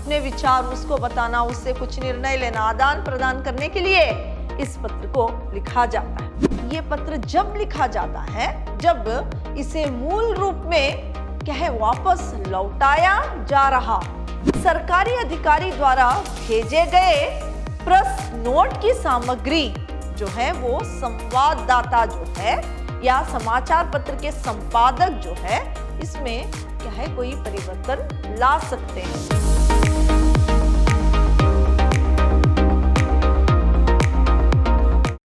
अपने विचार उसको बताना, उससे कुछ निर्णय लेना, आदान प्रदान करने के लिए इस पत्र को लिखा जाता है। ये पत्र जब लिखा जाता है जब इसे मूल रूप में क्या है वापस लौटाया जा रहा सरकारी अधिकारी द्वारा भेजे गए प्रेस नोट की सामग्री जो है वो संवाददाता जो है या समाचार पत्र के संपादक जो है इसमें क्या है कोई परिवर्तन ला सकते हैं।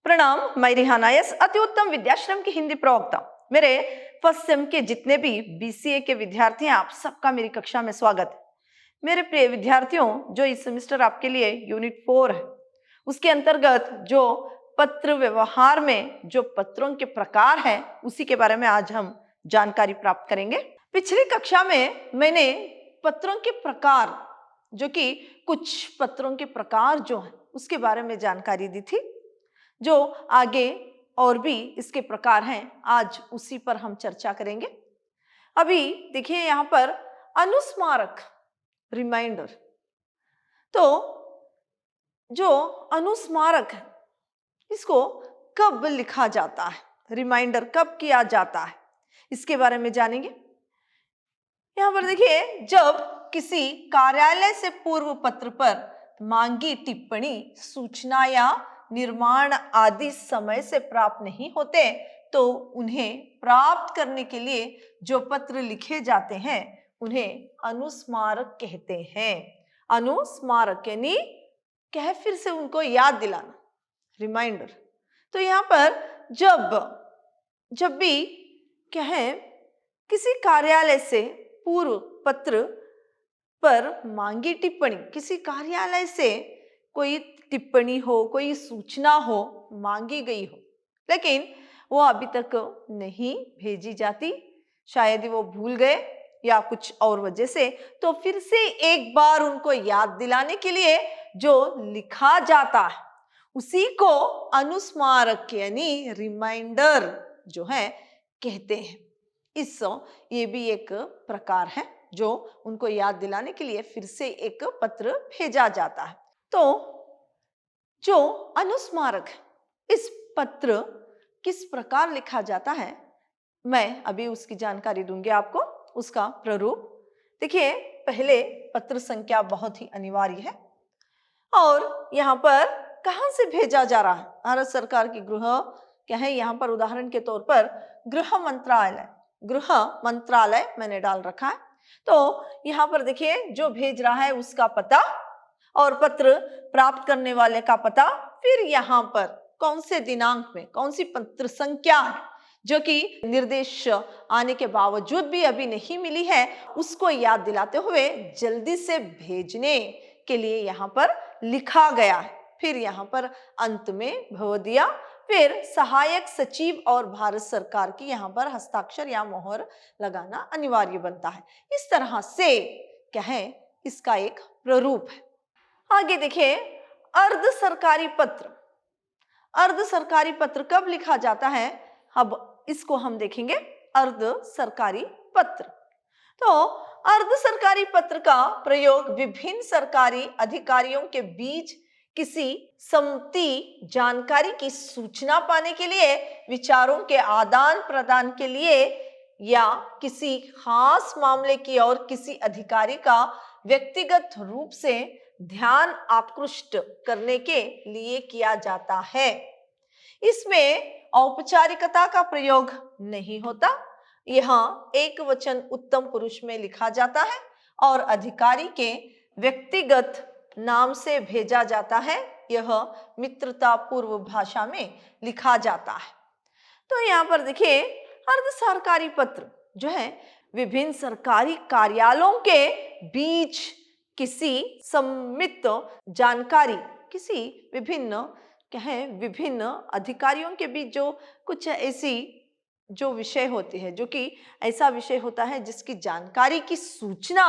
प्रणाम, मैं रिहाना यस अति उत्तम विद्याश्रम की हिंदी प्रवक्ता। मेरे फर्स्ट सेम के जितने भी बीसीए के विद्यार्थी हैं आप सबका मेरी कक्षा में स्वागत है। मेरे प्रिय विद्यार्थियों, जो इस सेमेस्टर आपके लिए यूनिट 4 है उसके अंतर्गत जो पत्र व्यवहार में जो पत्रों के प्रकार हैं उसी के बारे में आज हम जानकारी प्राप्त करेंगे। पिछली कक्षा में मैंने पत्रों के प्रकार जो कि कुछ पत्रों के प्रकार जो हैं उसके बारे में जानकारी दी थी। जो आगे और भी इसके प्रकार हैं आज उसी पर हम चर्चा करेंगे। अभी देखिए यहाँ पर अनुस्मारक रिमाइंडर, तो जो अनुस्मारक है इसको कब लिखा जाता है, रिमाइंडर कब किया जाता है इसके बारे में जानेंगे। यहाँ पर देखिए जब किसी कार्यालय से पूर्व पत्र पर मांगी टिप्पणी, सूचना या निर्माण आदि समय से प्राप्त नहीं होते तो उन्हें प्राप्त करने के लिए जो पत्र लिखे जाते हैं उन्हें अनुस्मारक कहते हैं। अनुस्मारक यानी क्या है फिर से उनको याद दिलाना, रिमाइंडर। तो यहाँ पर जब भी क्या है किसी कार्यालय से पूर्व पत्र पर मांगी टिप्पणी, किसी कार्यालय से कोई टिप्पणी हो, कोई सूचना हो, मांगी गई हो लेकिन वो अभी तक नहीं भेजी जाती, शायद ही वो भूल गए या कुछ और वजह से, तो फिर से एक बार उनको याद दिलाने के लिए जो लिखा जाता है उसी को अनुस्मारक यानी रिमाइंडर जो है कहते हैं। ये भी एक प्रकार है जो उनको याद दिलाने के लिए फिर से एक पत्र भेजा जाता है। तो जो अनुस्मारक है इस पत्र किस प्रकार लिखा जाता है मैं अभी उसकी जानकारी दूंगी आपको। उसका प्रारूप देखिए, पहले पत्र संख्या बहुत ही अनिवार्य है और यहाँ पर कहाँ से भेजा जा रहा है, भारत सरकार की गृह क्या है, यहाँ पर उदाहरण के तौर पर गृह मंत्रालय मैंने डाल रखा है। तो यहाँ पर देखिए जो भेज रहा है उसका पता और पत्र प्राप्त करने वाले का पता, फिर यहाँ पर कौन से दिनांक में कौन सी पत्र संख्या है जो कि निर्देश आने के बावजूद भी अभी नहीं मिली है उसको याद दिलाते हुए जल्दी से भेजने के लिए यहाँ पर लिखा गया है। फिर यहाँ पर अंत में भवदिया, फिर सहायक सचिव और भारत सरकार की यहाँ पर हस्ताक्षर या मोहर लगाना अनिवार्य बनता है। इस तरह से क्या है इसका एक प्रारूप है। आगे देखिए अर्ध सरकारी पत्र। अर्ध सरकारी पत्र कब लिखा जाता है, अब इसको हम देखेंगे। अर्ध सरकारी पत्र, तो अर्ध सरकारी पत्र का प्रयोग विभिन्न सरकारी अधिकारियों के बीच किसी सम्मति जानकारी की सूचना पाने के लिए, विचारों के आदान प्रदान के लिए या किसी खास मामले की और किसी अधिकारी का व्यक्तिगत रूप से ध्यान आकृष्ट करने के लिए किया जाता है। इसमें औपचारिकता का प्रयोग नहीं होता। यहाँ एक वचन उत्तम पुरुष में लिखा जाता है और अधिकारी के व्यक्तिगत नाम से भेजा जाता है। यह मित्रता पूर्व भाषा में लिखा जाता है। तो यहाँ पर देखिए अर्ध सरकारी पत्र जो है विभिन्न सरकारी कार्यालयों के बीच किसी सम्मित जानकारी, किसी विभिन्न अधिकारियों के बीच जो कुछ ऐसी जो विषय होती है, जो कि ऐसा विषय होता है जिसकी जानकारी की सूचना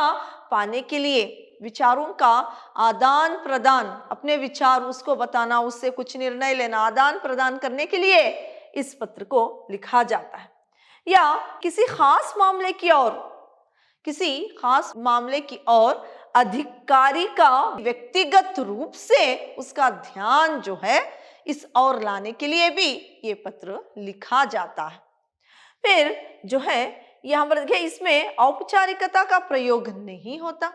पाने के लिए, विचारों का आदान प्रदान, अपने विचार उसको बताना, उससे कुछ निर्णय लेना, आदान प्रदान करने के लिए इस पत्र को लिखा जाता है। या किसी खास मामले की ओर अधिकारी का व्यक्तिगत रूप से उसका ध्यान जो है इस ओर लाने के लिए भी ये पत्र लिखा जाता है। फिर जो है यहाँ पर देखिए इसमें औपचारिकता का प्रयोग नहीं होता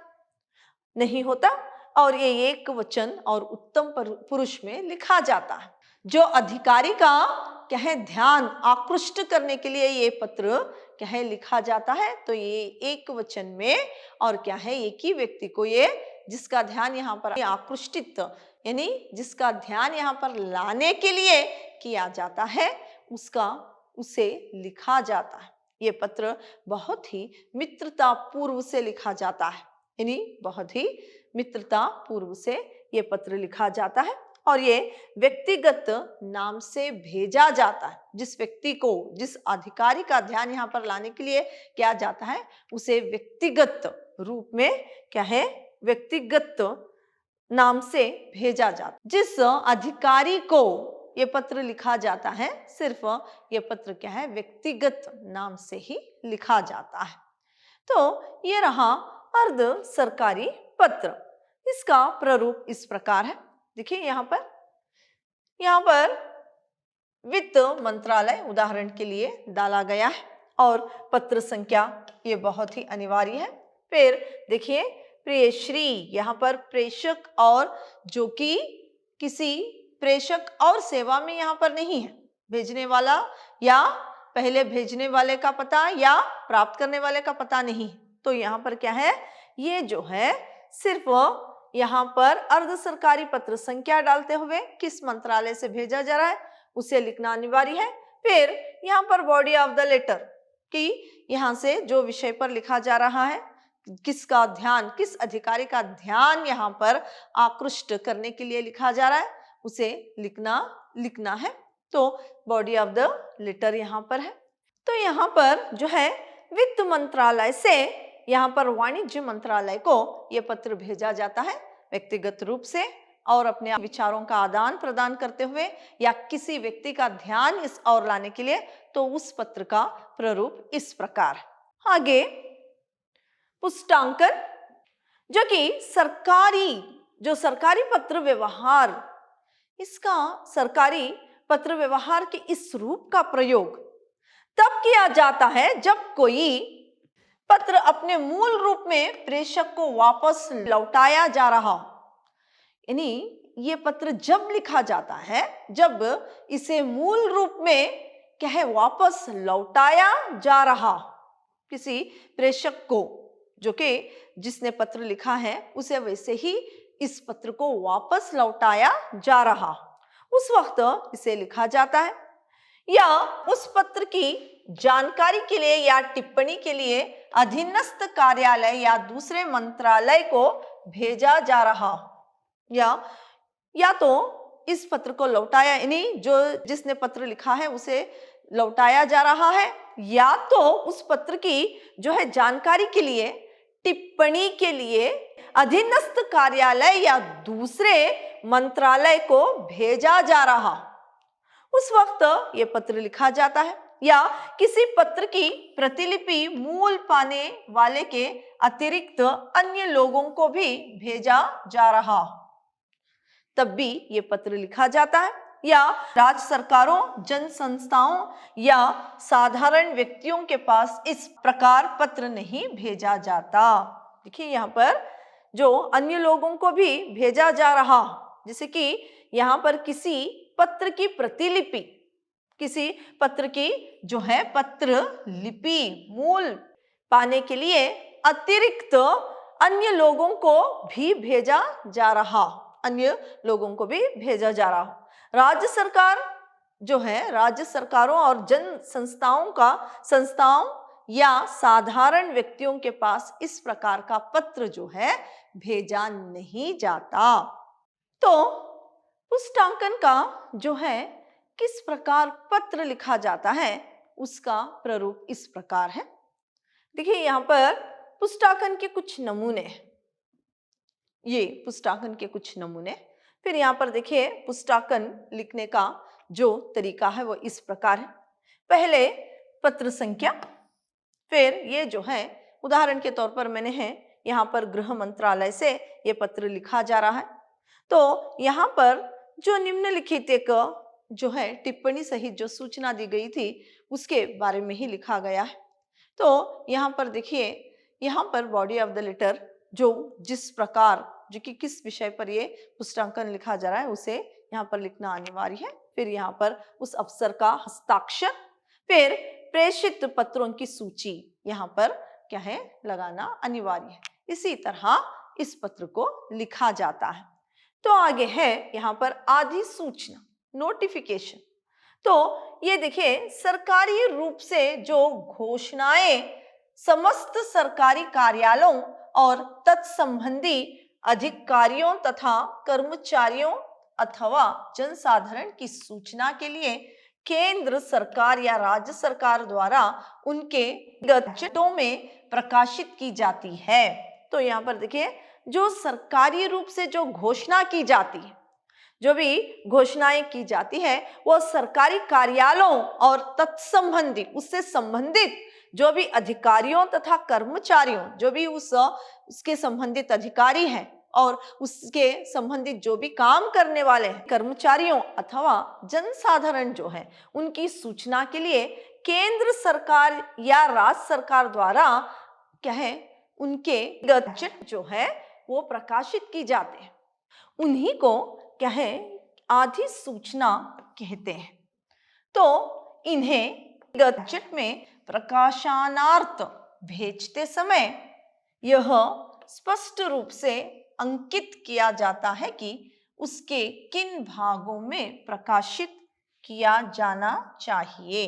और ये एक वचन और उत्तम पुरुष में लिखा जाता है। जो अधिकारी का क्या है ध्यान आकृष्ट करने के लिए ये पत्र क्या है लिखा जाता है, तो ये एक वचन में और क्या है एक ही व्यक्ति को ये जिसका ध्यान यहाँ पर आकृष्टित यानी जिसका ध्यान यहाँ पर लाने के लिए किया जाता है उसे लिखा जाता है। ये पत्र बहुत ही मित्रता पूर्व से लिखा जाता है, यानी बहुत ही मित्रता पूर्व से ये पत्र लिखा जाता है और ये व्यक्तिगत नाम से भेजा जाता है। जिस व्यक्ति को जिस अधिकारी का ध्यान यहाँ पर लाने के लिए किया जाता है उसे व्यक्तिगत रूप में क्या है व्यक्तिगत नाम से भेजा जाता। जिस अधिकारी को ये पत्र लिखा जाता है सिर्फ ये पत्र क्या है व्यक्तिगत नाम से ही लिखा जाता है। तो ये रहा अर्ध सरकारी पत्र। इसका प्रारूप इस प्रकार है। देखिए यहाँ पर वित्त मंत्रालय उदाहरण के लिए डाला गया है और पत्र संख्या ये बहुत ही अनिवार्य है। फिर देखिए प्रिय श्री, यहाँ पर प्रेषक और जो कि किसी प्रेषक और सेवा में यहाँ पर नहीं है, भेजने वाला या पहले भेजने वाले का पता या प्राप्त करने वाले का पता नहीं, तो यहाँ पर क्या है ये जो है सिर्फ यहाँ पर अर्ध सरकारी पत्र संख्या डालते हुए किस मंत्रालय से भेजा जा रहा है उसे लिखना अनिवार्य है। फिर यहाँ पर बॉडी ऑफ द लेटर कि यहाँ से जो विषय पर लिखा जा रहा है किसका ध्यान किस अधिकारी का ध्यान यहाँ पर आकृष्ट करने के लिए लिखा जा रहा है उसे लिखना है। तो बॉडी ऑफ द लेटर यहाँ पर है। तो यहाँ पर जो है वित्त मंत्रालय से यहाँ पर वाणिज्य मंत्रालय को ये पत्र भेजा जाता है व्यक्तिगत रूप से और अपने विचारों का आदान प्रदान करते हुए या किसी व्यक्ति का ध्यान इस ओर लाने के लिए, तो उस पत्र का प्रारूप इस प्रकार है। आगे पुष्टांकन जो कि सरकारी पत्र व्यवहार, इसका सरकारी पत्र व्यवहार के इस रूप का प्रयोग तब किया जाता है जब कोई पत्र अपने मूल रूप में प्रेषक को वापस लौटाया जा रहा हो। यानी ये पत्र जब लिखा जाता है जब इसे मूल रूप में क्या है वापस लौटाया जा रहा किसी प्रेषक को, जो कि जिसने पत्र लिखा है उसे वैसे ही इस पत्र को वापस लौटाया जा रहा, उस वक्त इसे लिखा जाता है। या उस पत्र की जानकारी के लिए या टिप्पणी के लिए अधीनस्थ कार्यालय या दूसरे मंत्रालय को भेजा जा रहा, या तो इस पत्र को लौटाया यानी जो जिसने पत्र लिखा है उसे लौटाया जा रहा है, या तो उस पत्र की जो है जानकारी के लिए टिप्पणी के लिए अधीनस्थ कार्यालय या दूसरे मंत्रालय को भेजा जा रहा, उस वक्त ये पत्र लिखा जाता है। या किसी पत्र की प्रतिलिपि मूल पाने वाले के अतिरिक्त अन्य लोगों को भी भेजा जा रहा, तब भी ये पत्र लिखा जाता है। या राज्य सरकारों, जन संस्थाओं या साधारण व्यक्तियों के पास इस प्रकार पत्र नहीं भेजा जाता। देखिए यहाँ पर जो अन्य लोगों को भी भेजा जा रहा, जैसे कि यहाँ पर किसी पत्र की प्रतिलिपि, किसी पत्र की जो है पत्र लिपि मूल पाने के लिए अतिरिक्त अन्य लोगों को भी भेजा जा रहा, राज्य सरकार जो है राज्य सरकारों और जन संस्थाओं या साधारण व्यक्तियों के पास इस प्रकार का पत्र जो है भेजा नहीं जाता। तो पुष्टांकन का जो है किस प्रकार पत्र लिखा जाता है उसका प्रारूप इस प्रकार है। देखिए यहाँ पर पुष्टांकन के कुछ नमूने, ये पुष्टांकन के कुछ नमूने। फिर यहाँ पर देखिए पुष्टांकन लिखने का जो तरीका है वो इस प्रकार है। पहले पत्र संख्या, फिर ये जो है उदाहरण के तौर पर मैंने है यहाँ पर गृह मंत्रालय से ये पत्र लिखा जा रहा है। तो यहाँ पर जो निम्नलिखित एक जो है टिप्पणी सहित जो सूचना दी गई थी उसके बारे में ही लिखा गया है। तो यहाँ पर देखिए, यहाँ पर बॉडी ऑफ द लेटर जो जिस प्रकार जो कि किस विषय पर ये पुष्टांकन लिखा जा रहा है उसे यहाँ पर लिखना अनिवार्य है। फिर यहाँ पर उस अफसर का हस्ताक्षर, फिर प्रेषित पत्रों की सूची यहाँ पर क्या है लगाना अनिवार्य है। इसी तरह इस पत्र को लिखा जाता है। तो आगे है यहाँ पर अधिसूचना, नोटिफिकेशन। तो ये देखिए, सरकारी रूप से जो घोषणाएं समस्त सरकारी कार्यालयों और तत्संबंधी अधिकारियों तथा कर्मचारियों अथवा जनसाधारण की सूचना के लिए केंद्र सरकार या राज्य सरकार द्वारा उनके गजटों में प्रकाशित की जाती है। तो यहाँ पर देखिए, जो सरकारी रूप से जो घोषणा की जाती है, जो भी घोषणाएं की जाती है वो सरकारी कार्यालयों और तत्संबंधी उससे संबंधित जो भी अधिकारियों तथा कर्मचारियों, जो भी उसके संबंधित अधिकारी हैं और उसके संबंधित जो भी काम करने वाले हैं कर्मचारियों अथवा जनसाधारण जो है उनकी सूचना के लिए केंद्र सरकार या राज्य सरकार द्वारा क्या है उनके गजट जो है वो प्रकाशित की जाते हैं। उन्हीं को क्या है अधिसूचना कहते हैं। तो इन्हें गजट में प्रकाशनार्थ भेजते समय यह स्पष्ट रूप से अंकित किया जाता है कि उसके किन भागों में प्रकाशित किया जाना चाहिए।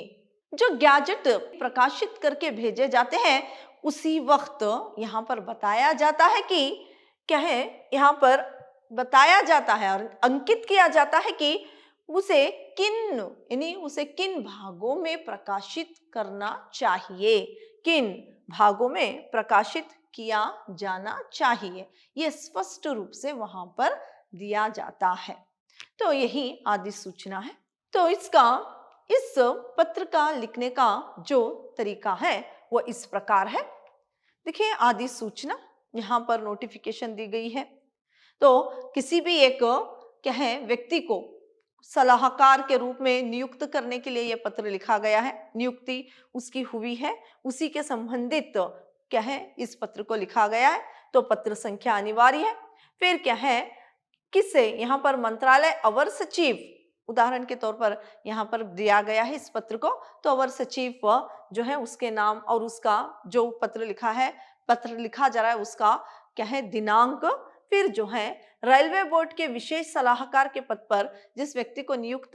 जो गैजेट प्रकाशित करके भेजे जाते हैं उसी वक्त यहाँ पर बताया जाता है कि क्या है, यहाँ पर बताया जाता है और अंकित किया जाता है कि उसे किन भागों में प्रकाशित करना चाहिए, किन भागों में प्रकाशित किया जाना चाहिए, ये स्पष्ट रूप से वहां पर दिया जाता है। तो यही अधिसूचना है। तो इस पत्र का लिखने का जो तरीका है वो इस प्रकार है। देखिए, अधिसूचना, यहाँ पर नोटिफिकेशन दी गई है। तो किसी भी एक क्या है व्यक्ति को सलाहकार के रूप में नियुक्त करने के लिए यह पत्र लिखा गया है। नियुक्ति उसकी हुई है, उसी के संबंधित क्या है इस पत्र को लिखा गया है। तो पत्र संख्या अनिवार्य है। फिर क्या है, किससे, यहाँ पर मंत्रालय अवर सचिव उदाहरण के तौर पर यहाँ पर दिया गया है इस पत्र को। तो अवर सचिव जो है उसके नाम और उसका जो पत्र लिखा जा रहा है उसका क्या है दिनांक, फिर जो है रेलवे बोर्ड के विशेष सलाहकार के पद पर जिस व्यक्ति को नियुक्त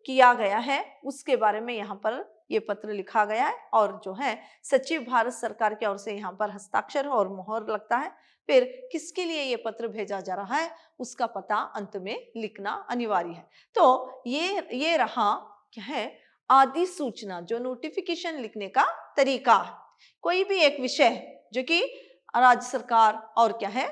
किया गया है उसके बारे में यहाँ पर ये पत्र लिखा गया है और जो है सचिव भारत सरकार की ओर से यहाँ पर हस्ताक्षर और मोहर लगता है। फिर किसके लिए ये पत्र भेजा जा रहा है उसका पता अंत में लिखना अनिवार्य है। तो ये रहा क्या है अधिसूचना, जो नोटिफिकेशन लिखने का तरीका है। कोई भी एक विषय जो कि राज्य सरकार और क्या है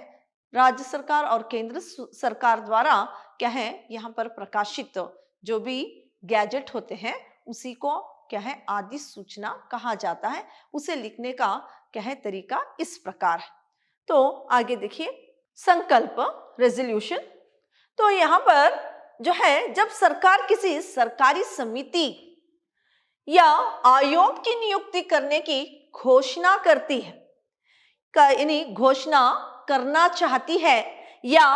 राज्य सरकार और केंद्र सरकार द्वारा क्या है यहाँ पर प्रकाशित जो भी गैजेट होते हैं उसी को क्या है अधिसूचना कहा जाता है। उसे लिखने का क्या है तरीका इस प्रकार है। तो आगे देखिए, संकल्प, रेजोल्यूशन। तो यहाँ पर जो है जब सरकार किसी सरकारी समिति या आयोग की नियुक्ति करने की घोषणा करती है, यानी घोषणा करना चाहती है या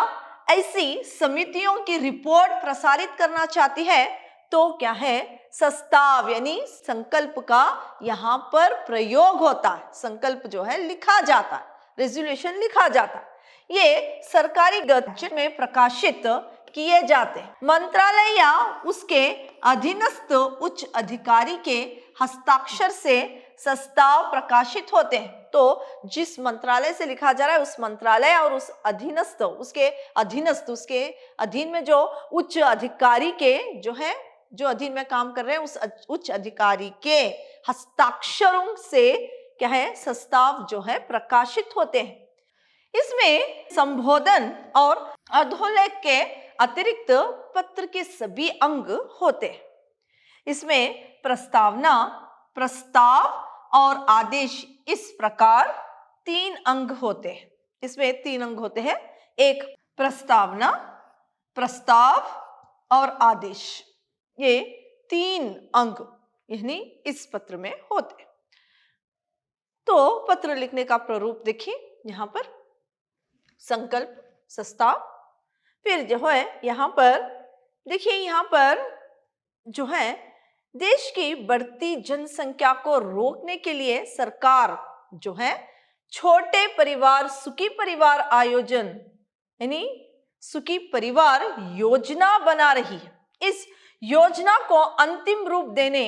ऐसी समितियों की रिपोर्ट प्रसारित करना चाहती है तो क्या है प्रस्ताव यानी संकल्प का यहाँ पर प्रयोग होता है। संकल्प जो है लिखा जाता है, रेजोल्यूशन लिखा जाता है। ये सरकारी गजट में प्रकाशित किए जाते हैं। मंत्रालय या उसके अधीनस्थ उच्च अधिकारी के हस्ताक्षर से प्रस्ताव प्रकाशित होते हैं। तो जिस मंत्रालय से लिखा जा रहा है उस मंत्रालय और उस अधीनस्थ उसके अधीन में जो उच्च अधिकारी के जो अधीन में काम कर रहे हैं उस उच्च अधिकारी के हस्ताक्षरों से क्या है प्रस्ताव जो है प्रकाशित होते हैं। इसमें संबोधन और अधोलेख के अतिरिक्त पत्र के सभी अंग होते हैं। इसमें प्रस्तावना, प्रस्ताव और आदेश इस प्रकार 3 अंग होते हैं। इसमें 3 अंग होते हैं, एक प्रस्तावना, प्रस्ताव और आदेश। ये 3 अंग यानी इस पत्र में होते हैं। तो पत्र लिखने का प्रारूप देखिए, यहाँ पर संकल्प, प्रस्ताव, फिर जो है यहाँ पर देखिए, यहाँ पर जो है देश की बढ़ती जनसंख्या को रोकने के लिए सरकार जो है छोटे परिवार सुखी परिवार आयोजन यानी सुखी परिवार योजना बना रही है। इस योजना को अंतिम रूप देने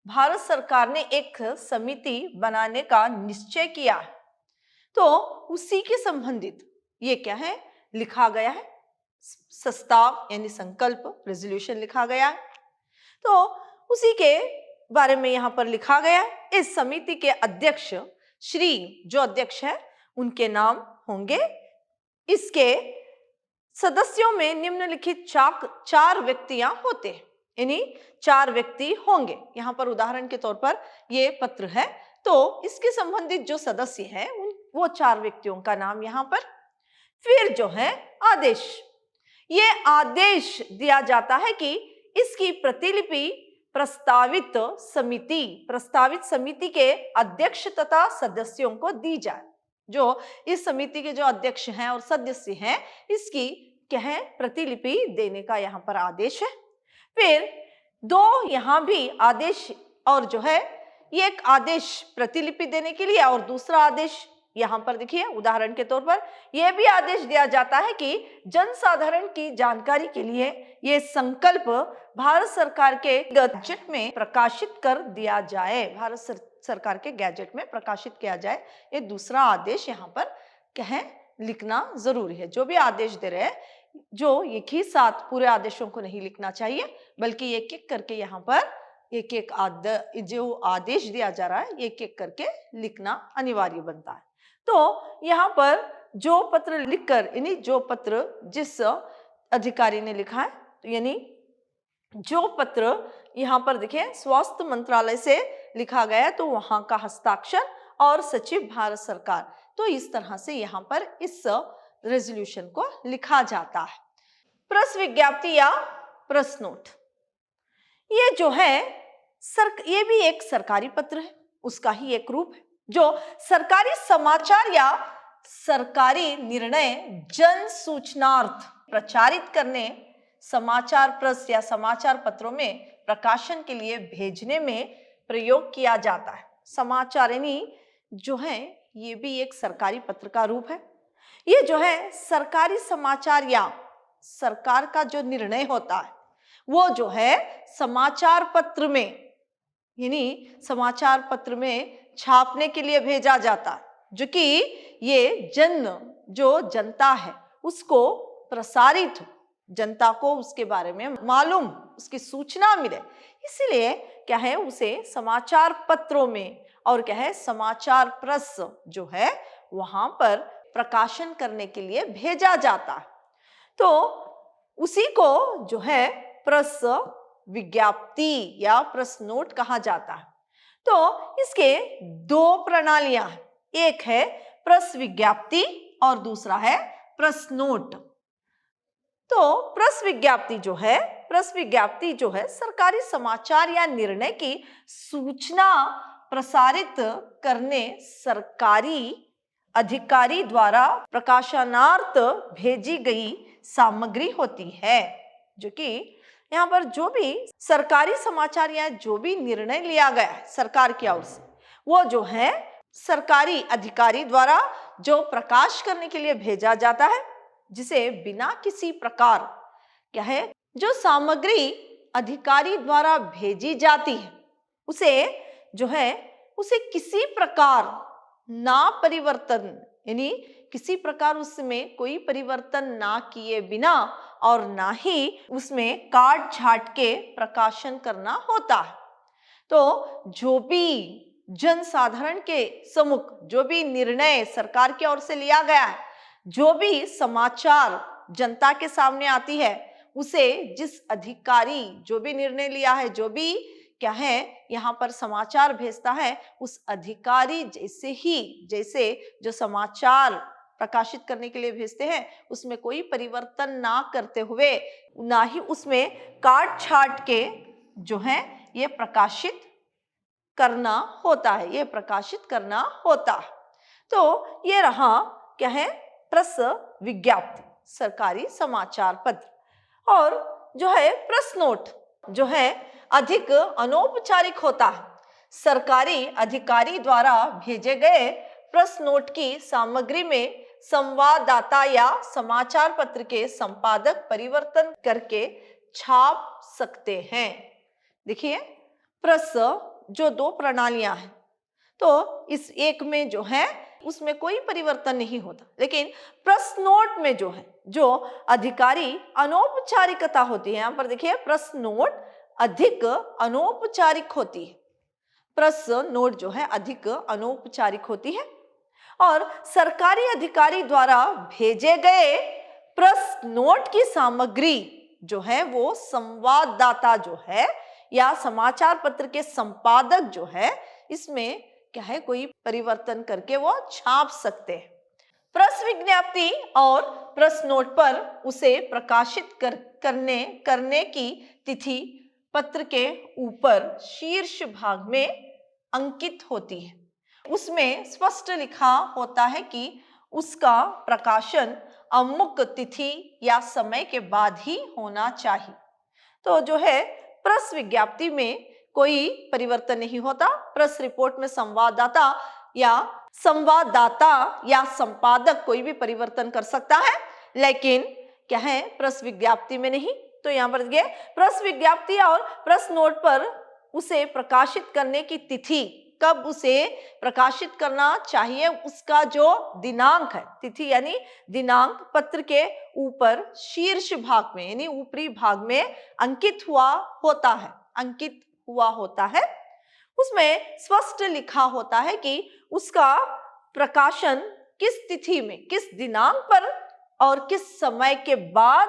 भारत सरकार ने एक समिति बनाने का निश्चय किया है। तो उसी के संबंधित ये क्या है लिखा गया है, प्रस्ताव यानी संकल्प, रेजोल्यूशन लिखा गया है। तो उसी के बारे में यहाँ पर लिखा गया है। इस समिति के अध्यक्ष श्री जो अध्यक्ष है उनके नाम होंगे। इसके सदस्यों में निम्नलिखित 4 व्यक्तियां होते हैं, यानी 4 व्यक्ति होंगे। यहाँ पर उदाहरण के तौर पर ये पत्र है, तो इसके संबंधित जो सदस्य हैं वो 4 व्यक्तियों का नाम यहाँ पर। फिर जो है आदेश, ये आदेश दिया जाता है कि इसकी प्रतिलिपि प्रस्तावित समिति के अध्यक्ष तथा सदस्यों को दी जाए। जो इस समिति के जो अध्यक्ष हैं और सदस्य हैं, इसकी क्या है प्रतिलिपि देने का यहाँ पर आदेश है। फिर 2 यहाँ भी आदेश, और जो है एक आदेश प्रतिलिपि देने के लिए और दूसरा आदेश यहाँ पर देखिए उदाहरण के तौर पर यह भी आदेश दिया जाता है कि जनसाधारण की जानकारी के लिए यह संकल्प भारत सरकार के गैजेट में प्रकाशित कर दिया जाए, भारत सरकार के गैजेट में प्रकाशित किया जाए। ये दूसरा आदेश यहाँ पर क्या है लिखना जरूरी है। जो भी आदेश दे रहे हैं, जो एक ही साथ पूरे आदेशों को नहीं लिखना चाहिए, बल्कि एक एक करके यहाँ पर एक जो आदेश दिया जा रहा है एक एक करके लिखना अनिवार्य बनता है। तो यहाँ पर जो पत्र लिखकर यानी जो पत्र जिस अधिकारी ने लिखा है, तो यानी जो पत्र यहाँ पर देखिए स्वास्थ्य मंत्रालय से लिखा गया है, तो वहां का हस्ताक्षर और सचिव भारत सरकार, तो इस तरह से यहाँ पर इस रेजोल्यूशन को लिखा जाता है। प्रेस विज्ञप्ति या प्रेस नोट, ये जो है ये भी एक सरकारी पत्र है, उसका ही एक रूप है जो सरकारी समाचार या सरकारी निर्णय जन सूचनार्थ प्रचारित करने, समाचार प्रेस या समाचार पत्रों में प्रकाशन के लिए भेजने में प्रयोग किया जाता है। समाचार यानी जो है ये भी एक सरकारी पत्र का रूप है। ये जो है सरकारी समाचार या सरकार का जो निर्णय होता है वो जो है समाचार पत्र में यानी समाचार पत्र में छापने के लिए भेजा जाता है, जो कि ये जो जनता है उसको प्रसारित, जनता को उसके बारे में मालूम, उसकी सूचना मिले, इसीलिए क्या है उसे समाचार पत्रों में और क्या है समाचार प्रेस जो है वहां पर प्रकाशन करने के लिए भेजा जाता है। तो उसी को जो है प्रेस विज्ञप्ति या प्रेस नोट कहा जाता है। तो इसके 2 प्रणालियां हैं, एक है प्रेस विज्ञप्ति और दूसरा है प्रेस नोट। तो प्रेस विज्ञप्ति जो है सरकारी समाचार या निर्णय की सूचना प्रसारित करने सरकारी अधिकारी द्वारा प्रकाशनार्थ भेजी गई सामग्री होती है, जो कि यहाँ पर जो भी सरकारी समाचार या जो भी निर्णय लिया गया है सरकार की ओर से, वो जो है सरकारी अधिकारी द्वारा जो प्रकाश करने के लिए भेजा जाता है, जिसे बिना किसी प्रकार क्या है जो सामग्री अधिकारी द्वारा भेजी जाती है उसे जो है उसे किसी प्रकार ना परिवर्तन यानी किसी प्रकार उसमें कोई परिवर्तन ना किए बिना और ना ही उसमें काट छाट के प्रकाशन करना होता है। तो जो भी जनसाधारण के सम्मुख जो भी निर्णय सरकार की ओर से लिया गया है, जो भी समाचार जनता के सामने आती है, उसे जिस अधिकारी जो भी निर्णय लिया है, जो भी क्या है यहाँ पर समाचार भेजता है, उस अधिकारी जैसे जो समाचार प्रकाशित करने के लिए भेजते हैं उसमें कोई परिवर्तन ना करते हुए, ना ही उसमें काट छाट के जो है ये प्रकाशित करना होता है, ये प्रकाशित करना होता है। तो ये रहा क्या है, प्रेस विज्ञप्ति, सरकारी समाचार पत्र। और जो है प्रेस नोट जो है अधिक अनौपचारिक होता है। सरकारी अधिकारी द्वारा भेजे गए प्रेस नोट की सामग्री में संवाददाता या समाचार पत्र के संपादक परिवर्तन करके छाप सकते हैं। देखिए, प्रेस जो दो प्रणालियां हैं, तो इस एक में जो है उसमें कोई परिवर्तन नहीं होता, लेकिन प्रेस नोट में जो है, जो अधिकारी अनौपचारिकता होती है, यहां पर देखिए प्रेस नोट अधिक अनौपचारिक होती है। प्रेस नोट जो है अधिक अनौपचारिक होती है और सरकारी अधिकारी द्वारा भेजे गए प्रेस नोट की सामग्री जो है वो संवाददाता जो है या समाचार पत्र के संपादक जो है इसमें क्या है कोई परिवर्तन करके वो छाप सकते हैं। प्रेस विज्ञप्ति और प्रेस नोट पर उसे प्रकाशित करने की तिथि पत्र के ऊपर शीर्ष भाग में अंकित होती है। उसमें स्पष्ट लिखा होता है कि उसका प्रकाशन अमुक तिथि या समय के बाद ही होना चाहिए। तो जो है प्रेस विज्ञप्ति में कोई परिवर्तन नहीं होता। प्रेस रिपोर्ट में संवाददाता या संपादक कोई भी परिवर्तन कर सकता है, लेकिन क्या है प्रेस विज्ञप्ति में नहीं। तो यहाँ पर देखिए, प्रेस विज्ञप्ति और प्रेस नोट पर उसे प्रकाशित करने की तिथि, कब उसे प्रकाशित करना चाहिए उसका जो दिनांक है, तिथि यानी दिनांक पत्र के ऊपर शीर्ष भाग में यानी ऊपरी भाग में अंकित हुआ होता है। उसमें स्पष्ट लिखा होता है कि उसका प्रकाशन किस तिथि में, किस दिनांक पर और किस समय के बाद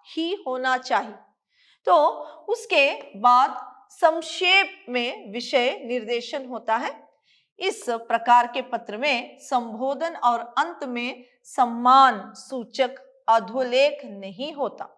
ही होना चाहिए। तो उसके बाद संक्षेप में विषय निर्देशन होता है। इस प्रकार के पत्र में संबोधन और अंत में सम्मान सूचक अधोलेख नहीं होता।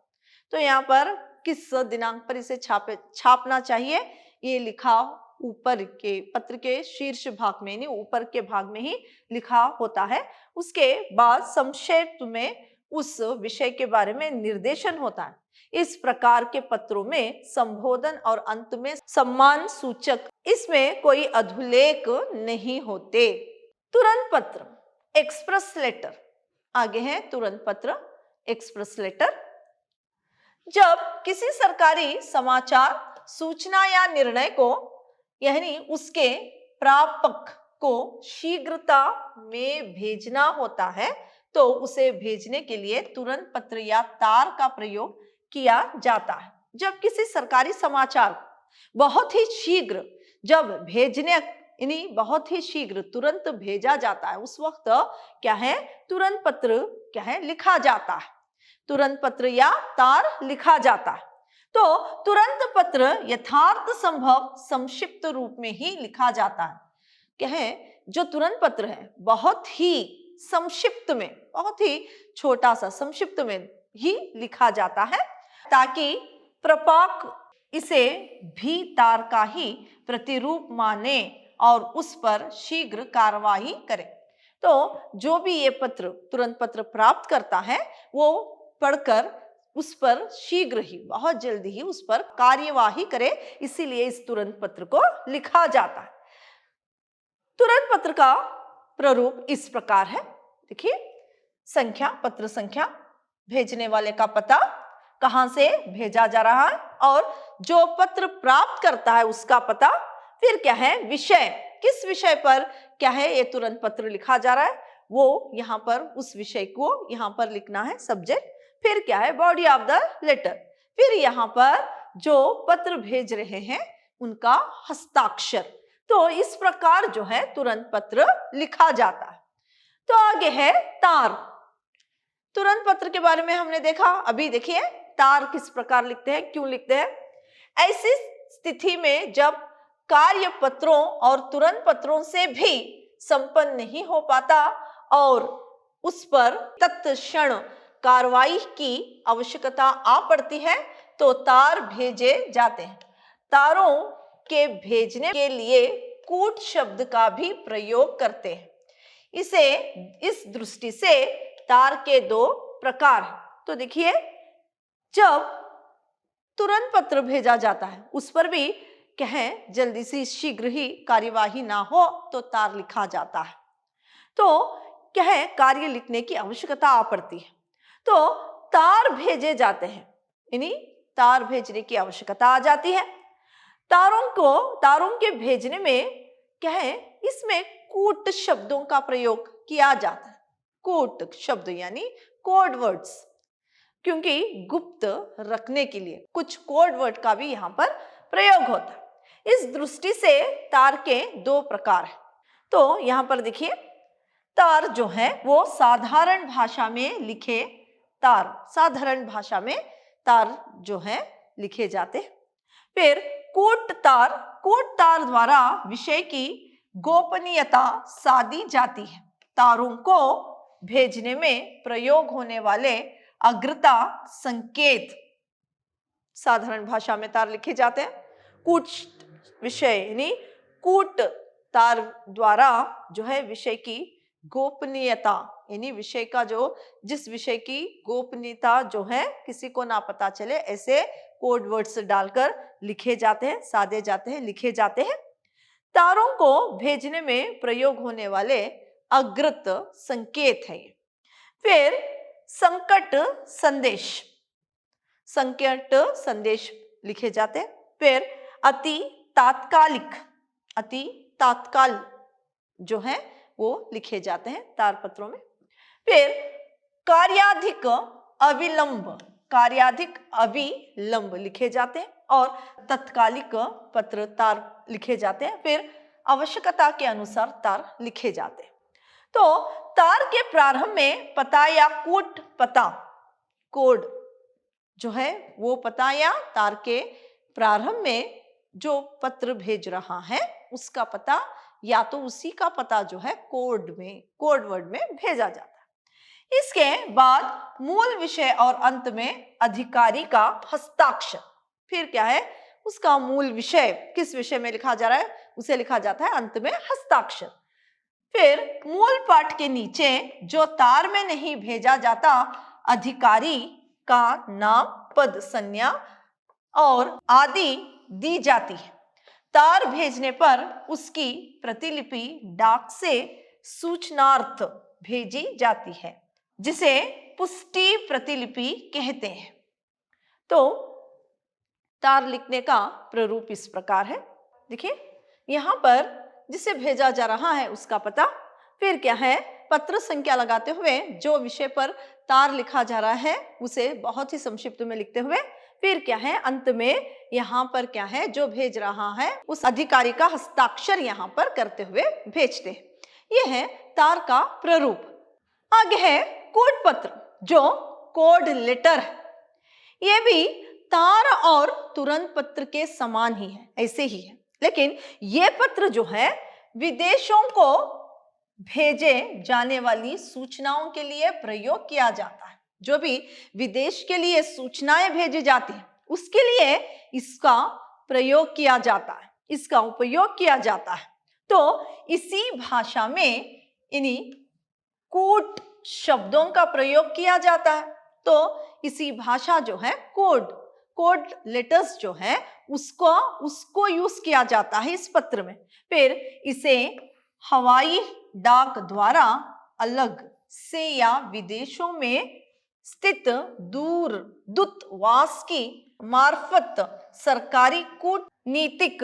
तो यहाँ पर किस दिनांक पर इसे छापना चाहिए ये लिखा ऊपर के पत्र के शीर्ष भाग में, नहीं ऊपर के भाग में ही लिखा होता है। उसके बाद संक्षेप में उस विषय के बारे में निर्देशन होता है। इस प्रकार के पत्रों में संबोधन और अंत में सम्मान सूचक, इसमें कोई अधोलेख नहीं होते। तुरंत पत्र, एक्सप्रेस लेटर, आगे है तुरंत पत्र, एक्सप्रेस लेटर। जब किसी सरकारी समाचार, सूचना या निर्णय को यानी उसके प्रापक को शीघ्रता में भेजना होता है तो उसे भेजने के लिए तुरंत पत्र या तार का प्रयोग किया जाता है। जब किसी सरकारी समाचार बहुत ही शीघ्र बहुत ही शीघ्र तुरंत भेजा जाता है, उस वक्त क्या है तुरंत पत्र क्या है लिखा जाता है, तुरंत पत्र या तार लिखा जाता है। तो तुरंत पत्र यथार्थ संभव संक्षिप्त रूप में ही लिखा जाता है। क्या है जो तुरंत पत्र है बहुत ही संक्षिप्त में, बहुत ही छोटा सा संक्षिप्त में ही लिखा जाता है ताकि प्रपाक इसे भी तार का ही प्रतिरूप माने और उस पर शीघ्र कार्रवाई करे। तो जो भी ये पत्र तुरंत पत्र प्राप्त करता है वो पढ़कर उस पर शीघ्र ही, बहुत जल्दी ही उस पर कार्यवाही करे, इसीलिए इस तुरंत पत्र को लिखा जाता है। तुरंत पत्र का प्रारूप इस प्रकार है। देखिए, संख्या, पत्र संख्या, भेजने वाले का पता, कहां से भेजा जा रहा है और जो पत्र प्राप्त करता है उसका पता, फिर क्या है विषय, किस विषय पर क्या है ये तुरंत पत्र लिखा जा रहा है वो यहाँ पर उस विषय को यहाँ पर लिखना है सब्जेक्ट, फिर क्या है बॉडी ऑफ द लेटर, फिर यहाँ पर जो पत्र भेज रहे हैं उनका हस्ताक्षर। तो इस प्रकार जो है तुरंत पत्र लिखा जाता है। तो आगे है तार। तुरंत पत्र के बारे में हमने देखा, अभी देखिए तार किस प्रकार लिखते हैं, क्यों लिखते हैं। ऐसी स्थिति में जब कार्य पत्रों और तुरंत पत्रों से भी संपन्न नहीं हो पाता और उस पर तत्क्षण कार्रवाई की आवश्यकता आ पड़ती है तो तार भेजे जाते हैं। तारों के भेजने के लिए कूट शब्द का भी प्रयोग करते हैं। इस दृष्टि से तार के दो प्रकार हैं। तो देखिए, जब तुरंत पत्र भेजा जाता है उस पर भी कहें जल्दी से शीघ्र ही कार्यवाही ना हो तो तार लिखा जाता है। तो कहें कार्य लिखने की आवश्यकता आ पड़ती है तो तार भेजे जाते हैं, यानी तार भेजने की आवश्यकता आ जाती है। तारों के भेजने में कहें इसमें कूट शब्दों का प्रयोग किया जाता है। कूट शब्द यानी कोड वर्ड्स, क्योंकि गुप्त रखने के लिए कुछ कोड वर्ड का भी यहाँ पर प्रयोग होता है। इस दृष्टि से तार के दो प्रकार हैं। तो यहाँ पर देखिए, तार जो है वो साधारण भाषा में लिखे साधारण भाषा में तार जो है लिखे जाते हैं। फिर कूट तार द्वारा विषय की गोपनीयता साधी जाती है। तारों को भेजने में प्रयोग होने वाले अग्रता संकेत साधारण भाषा में तार लिखे जाते हैं। कूट विषय यानी कूट तार द्वारा जो है विषय की गोपनीयता, यानी विषय का जिस विषय की गोपनीयता जो है किसी को ना पता चले, ऐसे कोड वर्ड्स डालकर लिखे जाते हैं, साधे जाते हैं, लिखे जाते हैं। तारों को भेजने में प्रयोग होने वाले अग्रत संकेत है। फिर संकट संदेश लिखे जाते हैं। फिर अति तात्काल जो है वो लिखे जाते हैं तारपत्रों में। फिर कार्याधिक अविलंब लिखे जाते हैं और तत्कालिक पत्र तार लिखे जाते हैं। फिर आवश्यकता के अनुसार तार लिखे जाते हैं। तो तार के प्रारंभ में पता या कोड जो है वो पता या तार के प्रारंभ में जो पत्र भेज रहा है उसका पता या तो उसी का पता जो है कोड वर्ड में भेजा जाता है। इसके बाद मूल विषय और अंत में अधिकारी का हस्ताक्षर। फिर क्या है, उसका मूल विषय किस विषय में लिखा जा रहा है उसे लिखा जाता है, अंत में हस्ताक्षर। फिर मूल पाठ के नीचे जो तार में नहीं भेजा जाता अधिकारी का नाम, पद, संज्ञा और आदि दी जाती है। तार भेजने पर उसकी प्रतिलिपि डाक से सूचनार्थ भेजी जाती है, जिसे पुष्टि प्रतिलिपि कहते हैं। तो तार लिखने का प्रारूप इस प्रकार है। देखिए, यहाँ पर जिसे भेजा जा रहा है उसका पता, फिर क्या है पत्र संख्या लगाते हुए जो विषय पर तार लिखा जा रहा है उसे बहुत ही संक्षिप्त में लिखते हुए, फिर क्या है अंत में यहाँ पर क्या है जो भेज रहा है उस अधिकारी का हस्ताक्षर यहाँ पर करते हुए भेजते हैं। यह है तार का प्रारूप। आगे है कोड पत्र जो कोड लेटर है। यह भी तार और तुरंत पत्र के समान ही है, ऐसे ही है, लेकिन यह पत्र जो है विदेशों को भेजे जाने वाली सूचनाओं के लिए प्रयोग किया जाता है। जो भी विदेश के लिए सूचनाएं भेजी जाती हैं उसके लिए इसका प्रयोग किया जाता है, इसका उपयोग किया जाता है। तो इसी भाषा में इन्हीं कूट शब्दों का प्रयोग किया जाता है। तो इसी भाषा जो है कोड लेटर्स जो है उसको यूज किया जाता है इस पत्र में। फिर इसे हवाई डाक द्वारा अलग से या विदेशों में स्थित दूतावास की मार्फत सरकारी कूटनीतिक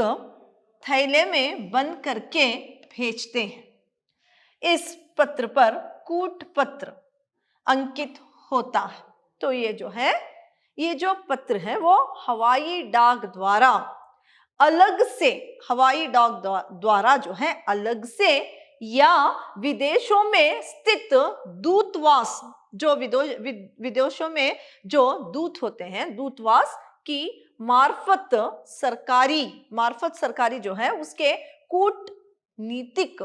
थैले में बंद करके भेजते हैं। इस पत्र पर कूट पत्र अंकित होता है। तो ये जो पत्र है वो हवाई डाक द्वारा जो है अलग से या विदेशों में स्थित दूतावास, जो विदेशों में जो दूत होते हैं दूतावास की मार्फत सरकारी जो है उसके कूटनीतिक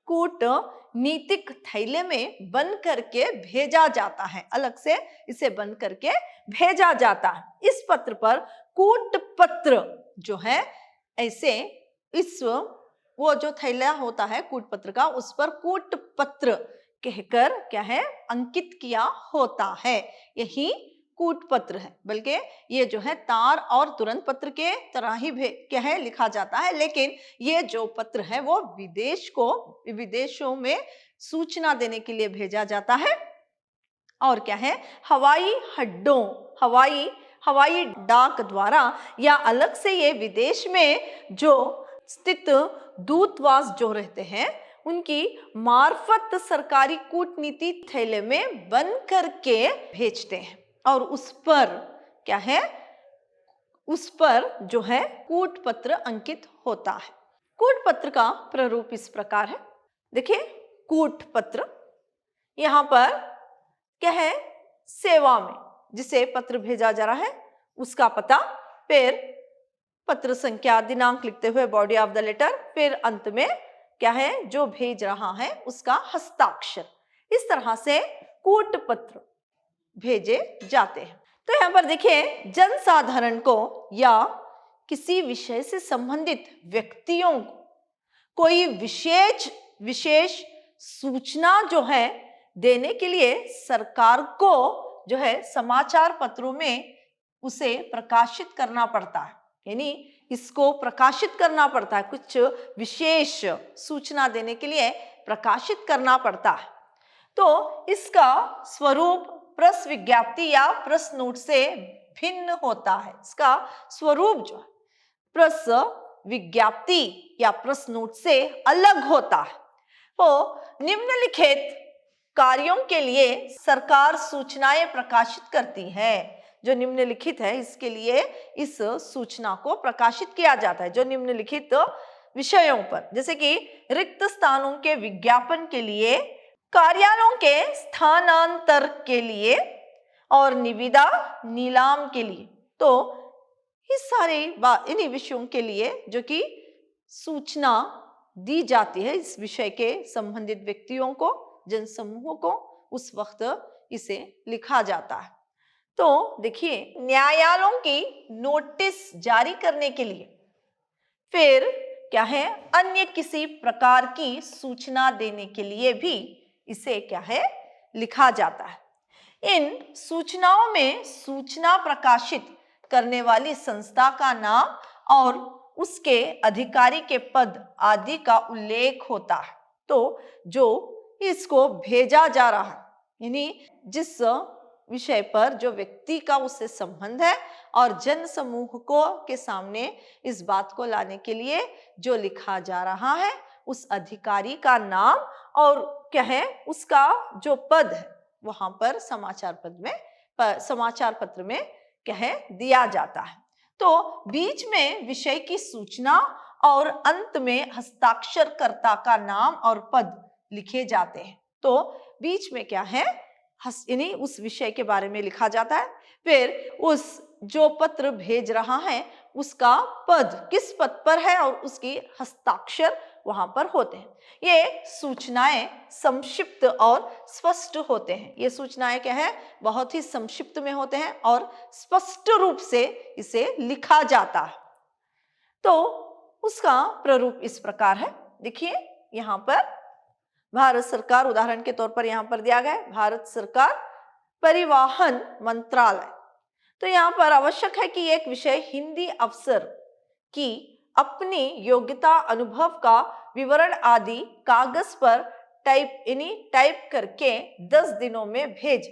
कूटनीतिक थैले में बंद करके भेजा जाता है, अलग से इसे बंद करके भेजा जाता है। इस पत्र पर कूटपत्र जो है ऐसे इस वो जो थैला होता है कूटपत्र का, उस पर कूटपत्र कहकर क्या है अंकित किया होता है। यही कूटपत्र है। बल्कि ये जो है तार और तुरंत पत्र के तरह ही क्या है लिखा जाता है, लेकिन ये जो पत्र है वो विदेशों में सूचना देने के लिए भेजा जाता है। और क्या है हवाई अड्डों, हवाई डाक द्वारा या अलग से ये विदेश में जो स्थित दूतावास जो रहते हैं उनकी मार्फत सरकारी कूटनीति थैले में बंद करके भेजते हैं। और उस पर क्या है, उस पर जो है कूटपत्र अंकित होता है। कूटपत्र का प्रारूप इस प्रकार है। देखिए कूटपत्र, यहाँ पर क्या है सेवा में जिसे पत्र भेजा जा रहा है उसका पता, फिर पत्र संख्या, दिनांक लिखते हुए बॉडी ऑफ द लेटर, फिर अंत में क्या है जो भेज रहा है उसका हस्ताक्षर। इस तरह से कूटपत्र भेजे जाते हैं। तो यहाँ पर देखिए जनसाधारण को या किसी विषय से संबंधित व्यक्तियों को कोई विशेष सूचना जो है देने के लिए सरकार को जो है समाचार पत्रों में उसे प्रकाशित करना पड़ता है, यानी इसको प्रकाशित करना पड़ता है, कुछ विशेष सूचना देने के लिए प्रकाशित करना पड़ता है। तो इसका स्वरूप प्रेस विज्ञप्ति या प्रेस नोट से भिन्न होता है। इसका स्वरूप जो है प्रेस विज्ञप्ति या प्रेस नोट से अलग होता है। तो निम्नलिखित कार्यों के लिए सरकार सूचनाएं प्रकाशित करती है। जो निम्नलिखित है इसके लिए इस सूचना को प्रकाशित किया जाता है। जो निम्नलिखित विषयों पर, जैसे कि रिक्त स्थानों के विज्ञापन के लिए, कार्यालयों के स्थानांतर के लिए और निविदा नीलाम के लिए। तो इस सारे इन्हीं विषयों के लिए जो कि सूचना दी जाती है इस विषय के संबंधित व्यक्तियों को, जनसमूहों को, उस वक्त इसे लिखा जाता है। तो देखिए न्यायालयों की नोटिस जारी करने के लिए, फिर क्या है अन्य किसी प्रकार की सूचना देने के लिए भी इसे क्या है लिखा जाता है। इन सूचनाओं में सूचना प्रकाशित करने वाली संस्था का नाम और उसके अधिकारी के पद आदि का उल्लेख होता है। तो जो इसको भेजा जा रहा है, यानी जिस विषय पर जो व्यक्ति का उससे संबंध है और जन समूह को के सामने इस बात को लाने के लिए जो लिखा जा रहा है, उस अधिकारी का नाम और क्या है उसका जो पद है वहां पर समाचार पत्र में क्या है दिया जाता है। तो बीच में विषय की सूचना और अंत में हस्ताक्षरकर्ता का नाम और पद लिखे जाते हैं। तो बीच में क्या है यानी उस विषय के बारे में लिखा जाता है। फिर उस जो पत्र भेज रहा है उसका पद किस पद पर है और उसकी हस्ताक्षर वहां पर होते हैं। ये सूचनाएं संक्षिप्त और स्पष्ट होते हैं। ये सूचनाएं क्या है बहुत ही संक्षिप्त में होते हैं और स्पष्ट रूप से इसे लिखा जाता है। तो उसका प्रारूप इस प्रकार है। देखिए यहाँ पर भारत सरकार, उदाहरण के तौर पर यहाँ पर दिया गया है भारत सरकार परिवहन मंत्रालय। तो यहाँ पर आवश्यक है कि एक विषय हिंदी अफसर की अपनी योग्यता, अनुभव का विवरण आदि कागज पर टाइप करके 10 दिनों में भेज,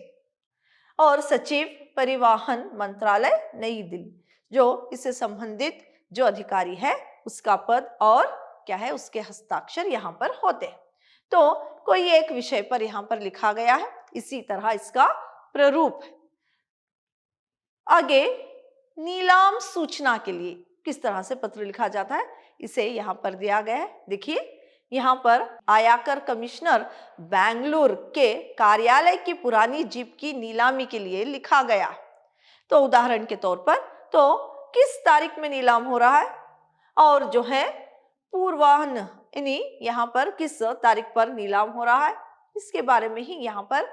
और सचिव परिवहन मंत्रालय नई दिल्ली, जो इससे संबंधित जो अधिकारी है उसका पद और क्या है उसके हस्ताक्षर यहाँ पर होते हैं। तो कोई एक विषय पर यहाँ पर लिखा गया है, इसी तरह इसका प्रारूप है। आगे नीलाम सूचना के लिए किस तरह से पत्र लिखा जाता है इसे यहाँ पर दिया गया है। देखिए यहाँ पर आयकर कमिश्नर बेंगलुरु के कार्यालय की पुरानी जीप की नीलामी के लिए लिखा गया। तो उदाहरण के तौर पर तो किस तारीख में नीलाम हो रहा है और जो है पूर्वाह्न यानी यहाँ पर किस तारीख पर नीलाम हो रहा है, इसके बारे में ही यहाँ पर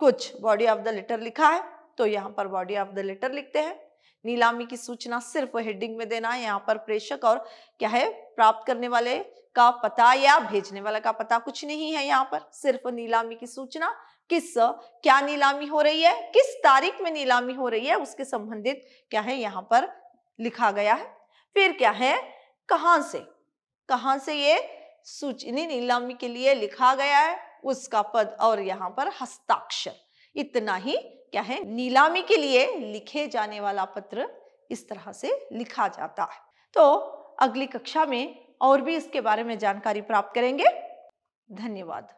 कुछ बॉडी ऑफ द लेटर लिखा है, तो यहाँ पर बॉडी ऑफ द लेटर लिखते हैं। नीलामी की सूचना सिर्फ हेडिंग में देना है, यहाँ पर प्रेषक और क्या है, प्राप्त करने वाले का पता या भेजने वाला का पता कुछ नहीं है, यहाँ पर सिर्फ नीलामी की सूचना, क्या नीलामी हो रही है, किस तारीख में नीलामी हो रही है, उसके संबंधित क्या है यहाँ पर लिखा गया है। फिर क्या है, कहां से ये सूचना नीलामी के लिए लिखा गया है, उसका पद और यहाँ पर हस्ताक्षर, इतना ही क्या है, नीलामी के लिए लिखे जाने वाला पत्र इस तरह से लिखा जाता है। तो अगली कक्षा में और भी इसके बारे में जानकारी प्राप्त करेंगे। धन्यवाद।